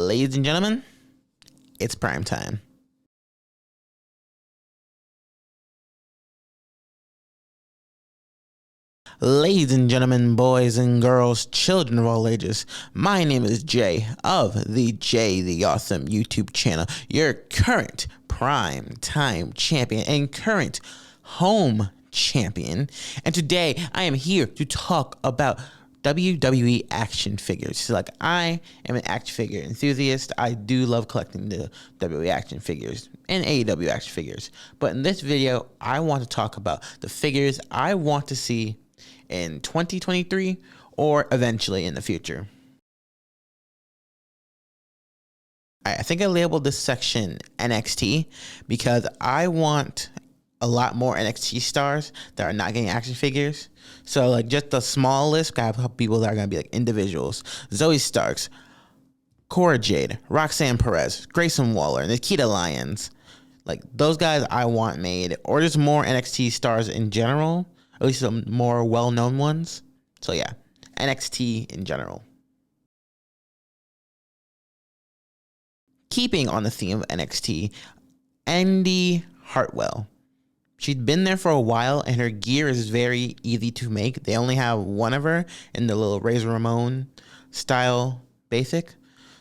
Ladies and gentlemen, it's prime time. Ladies and gentlemen, boys and girls, children of all ages, my name is Jay of the Jay the Awesome YouTube channel, your current prime time champion and current home champion. And today I am here to talk about WWE action figures. So like, I am an action figure enthusiast. I do love collecting the WWE action figures and AEW action figures. But in this video, I want to talk about the figures I want to see in 2023 or eventually in the future. I think I labeled this section NXT because I want a lot more NXT stars that are not getting action figures. So like, just the small list, I have people that are going to be like individuals: Zoe Starks, Cora Jade, Roxanne Perez, Grayson Waller, Nikita Lyons. Like, those guys I want made, or just more NXT stars in general, at least some more well-known ones. So yeah, NXT in general. Keeping on the theme of NXT, Mandy Hartwell. She's been there for a while, and her gear is very easy to make. They only have one of her in the little Razor Ramon style basic.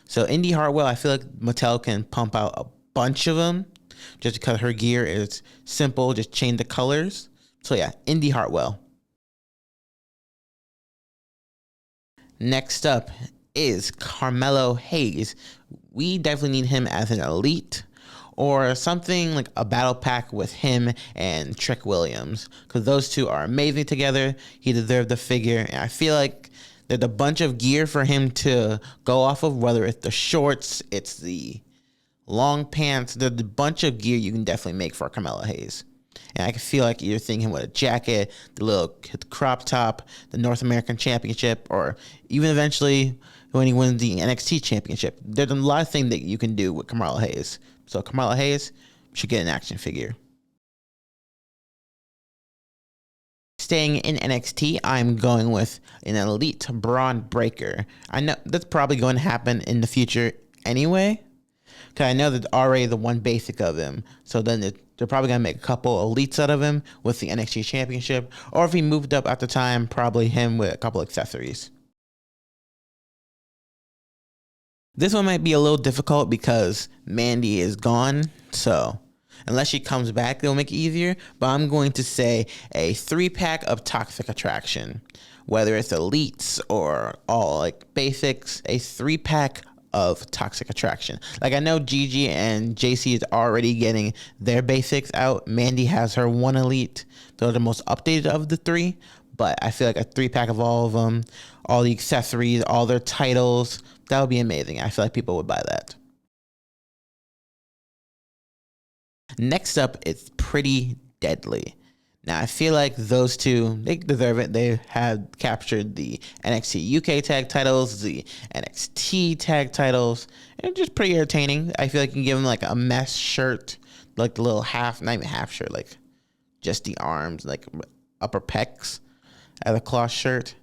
So Mandy Hartwell, I feel like Mattel can pump out a bunch of them just because her gear is simple, just change the colors. So yeah, Mandy Hartwell. Next up is Carmelo Hayes. We definitely need him as an elite or something like a battle pack with him and Trick Williams, because those two are amazing together. He deserved the figure, and I feel like there's a bunch of gear for him to go off of, whether it's the shorts, it's the long pants. There's a bunch of gear you can definitely make for Carmelo Hayes. And I can feel like you're thinking with a jacket, the little crop top, the North American Championship, or even eventually when he wins the NXT Championship. There's a lot of things that you can do with Carmelo Hayes. So Carmelo Hayes should get an action figure. Staying in NXT, I'm going with an elite Braun Breaker. I know that's probably going to happen in the future anyway, because I know there's already the one basic of him. So then they're probably going to make a couple elites out of him with the NXT Championship. Or if he moved up at the time, probably him with a couple accessories. This one might be a little difficult because Mandy is gone. So unless she comes back, it'll make it easier. But I'm going to say a 3-pack of Toxic Attraction. Whether it's elites or all like basics, a 3-pack of Toxic Attraction. Like, I know Gigi and JC is already getting their basics out. Mandy has her one elite. Those are the most updated of the three. But I feel like a 3-pack of all of them, all the accessories, all their titles, that would be amazing. I feel like people would buy that. Next up, it's Pretty Deadly. Now, I feel like those two, they deserve it. They have captured the NXT UK tag titles, the NXT tag titles, and just pretty entertaining. I feel like you can give them like a mesh shirt, like the little half, not even half shirt, like just the arms, like upper pecs as a cloth shirt,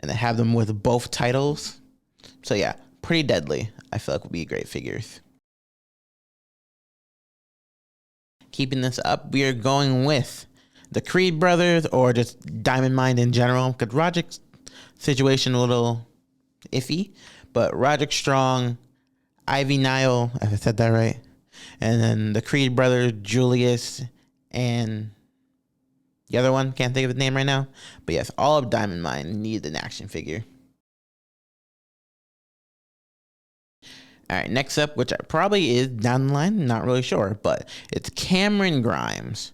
and then have them with both titles. So yeah, Pretty Deadly, I feel like would be great figures. Keeping this up, we are going with the Creed brothers, or just Diamond Mine in general, because Roderick's situation a little iffy, but Roderick Strong, Ivy Nile, if I said that right, and then the Creed brothers, Julius, and the other one, can't think of his name right now, but yes, all of Diamond Mine need an action figure. All right, next up, which probably is down the line, not really sure, but it's Cameron Grimes.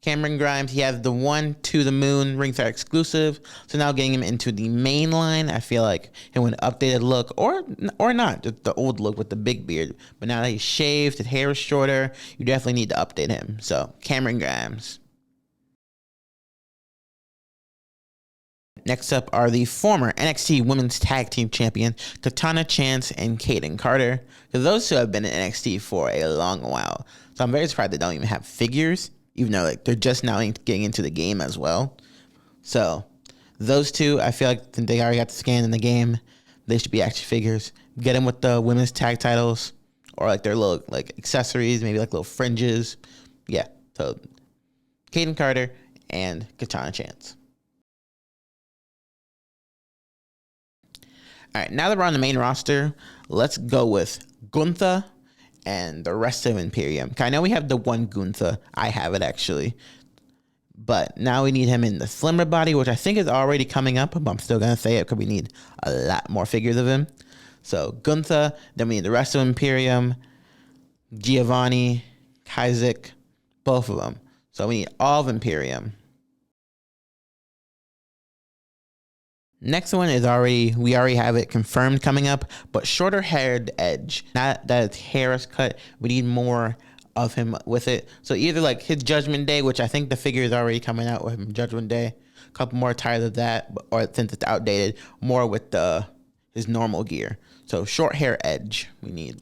Cameron Grimes, he has the One to the Moon ringside exclusive, so now getting him into the main line, I feel like he went an updated look, or not, just the old look with the big beard. But now that he's shaved, his hair is shorter, you definitely need to update him. So Cameron Grimes. Next up are the former NXT Women's Tag Team Champion, Katana Chance and Kaden Carter, because those two have been in NXT for a long while. So I'm very surprised they don't even have figures, even though like they're just now getting into the game as well. So those two, I feel like they already got the scan in the game. They should be action figures. get him with the women's tag titles or like their little like accessories, maybe like little fringes. Yeah, so Kaden Carter and Katana Chance. All right, now that we're on the main roster, let's go with Gunther and the rest of Imperium. I know we have the one Gunther. I have it actually. But now we need him in the slimmer body, which I think is already coming up, but I'm still going to say it because we need a lot more figures of him. So Gunther, then we need the rest of Imperium, Giovanni, Isaac, both of them. So we need all of Imperium. Next one is we already have it confirmed coming up, but shorter haired Edge. Not that his hair is cut, we need more of him with it. So either like his Judgment Day, which I think the figure is already coming out with him, Judgment Day. A couple more tires of that, or since it's outdated, more with his normal gear. So short hair Edge we need.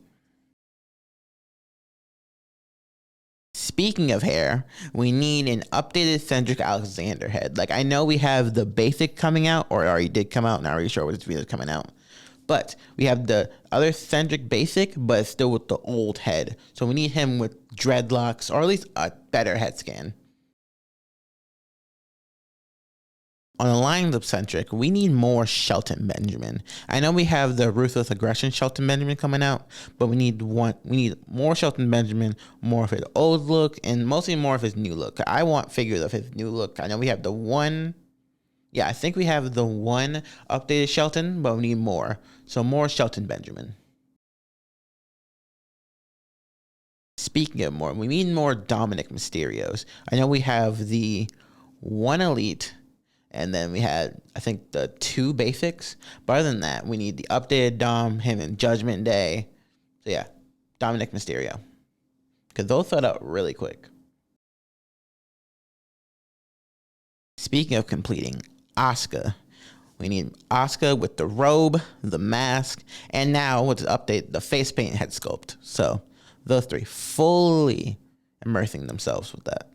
Speaking of hair, we need an updated Cedric Alexander head. Like, I know we have the basic coming out, or it already did come out, not really sure what this video is coming out. But we have the other Cedric basic, but it's still with the old head. So we need him with dreadlocks, or at least a better head scan. On the lines of Cedric, we need more Shelton Benjamin. I know we have the Ruthless Aggression Shelton Benjamin coming out, but we need more Shelton Benjamin, more of his old look, and mostly more of his new look. I want figures of his new look. I know we have the one. Yeah, I think we have the one updated Shelton, but we need more. So more Shelton Benjamin. Speaking of more, we need more Dominic Mysterios. I know we have the one Elite, and then we had, I think, the two basics. But other than that, we need the updated Dom, him in Judgment Day. So yeah, Dominic Mysterio. Because those sold out really quick. Speaking of completing, Asuka. We need Asuka with the robe, the mask, and now with the update, the face paint head sculpt. So those three fully immersing themselves with that.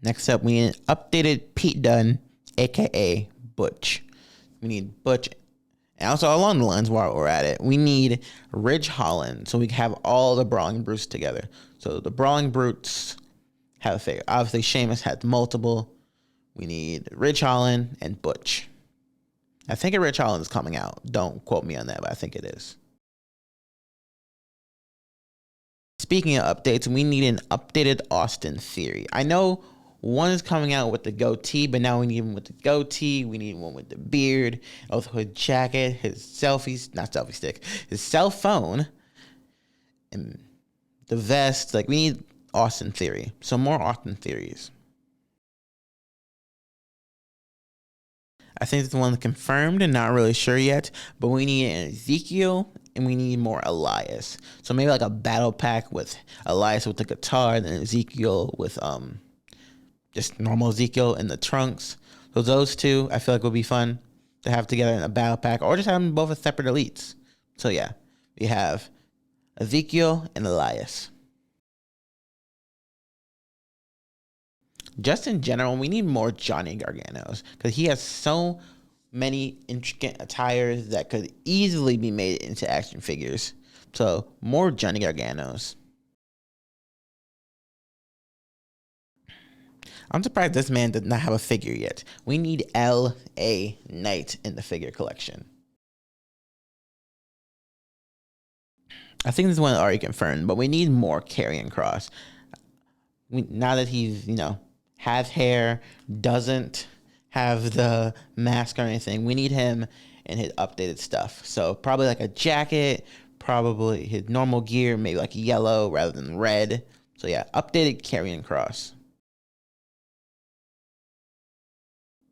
Next up, we need an updated Pete Dunne, aka Butch. We need Butch, and also along the lines while we're at it, we need Ridge Holland, so we can have all the Brawling Brutes together. So the Brawling Brutes have a figure. Obviously, Sheamus had multiple. We need Ridge Holland and Butch. I think a Ridge Holland is coming out. Don't quote me on that, but I think it is. Speaking of updates, we need an updated Austin Theory. I know one is coming out with the goatee, but now we need one with the goatee. We need one with the beard, also his jacket, his selfie stick, his cell phone, and the vest. Like, we need Austin Theory. So more Austin Theories. I think it's the one confirmed and not really sure yet, but we need an Ezekiel and we need more Elias. So maybe like a battle pack with Elias with the guitar and then Ezekiel with just normal Ezekiel in the trunks. So those two I feel like would be fun to have together in a battle pack, or just have them both as separate elites. So yeah, we have Ezekiel and Elias. Just in general, we need more Johnny Garganos because he has so many intricate attires that could easily be made into action figures. So more Johnny Garganos. I'm surprised this man did not have a figure yet. We need L.A. Knight in the figure collection. I think this one already confirmed, but we need more Karrion Kross. Now that he's, has hair, doesn't have the mask or anything, we need him in his updated stuff. So probably like a jacket, probably his normal gear, maybe like yellow rather than red. So yeah, updated Karrion Kross.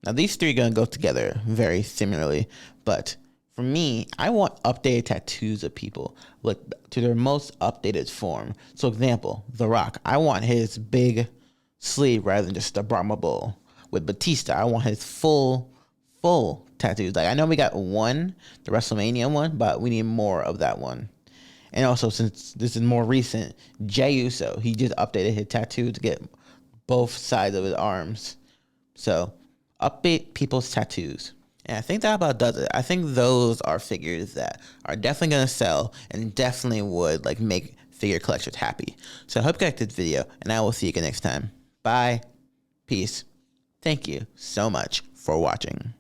Now these three are going to go together very similarly, but for me, I want updated tattoos of people, look to their most updated form. So example, The Rock, I want his big sleeve rather than just a Brahma Bull. With Batista, I want his full tattoos. Like, I know we got one, the WrestleMania one, but we need more of that one. And also, since this is more recent, Jey Uso, he just updated his tattoo to get both sides of his arms. So update people's tattoos. And I think that about does it. I think those are figures that are definitely going to sell and definitely would like make figure collectors happy. So I hope you liked this video, and I will see you again next time. Bye. Peace. Thank you so much for watching.